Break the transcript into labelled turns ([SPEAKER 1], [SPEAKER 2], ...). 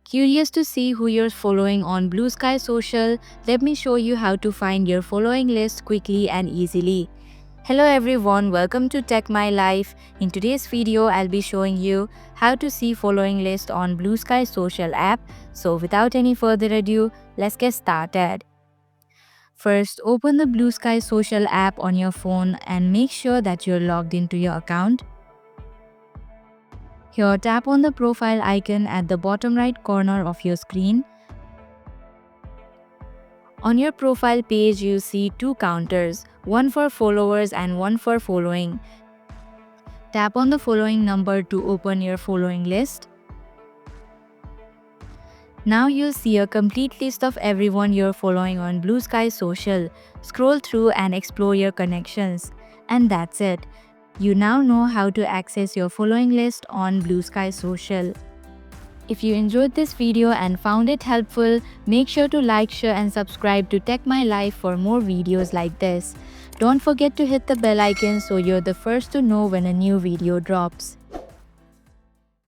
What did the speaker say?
[SPEAKER 1] Curious to see who you're following on BlueSky Social? Let me show you how to find your following list quickly and easily. Hello everyone, welcome to Tech My Life. In today's video, I'll be showing you how to see following list on BlueSky Social app. So without any further ado, let's get started. First, open the BlueSky Social app on your phone and make sure that you're logged into your account. Here, tap on the profile icon at the bottom right corner of your screen. On your profile page, you see two counters, one for followers and one for following. Tap on the following number to open your following list. Now you'll see a complete list of everyone you're following on BlueSky Social. Scroll through and explore your connections. And that's it. You now know how to access your following list on BlueSky Social. If you enjoyed this video and found it helpful, make sure to like, share and subscribe to Tech My Life for more videos like this. Don't forget to hit the bell icon so you're the first to know when a new video drops.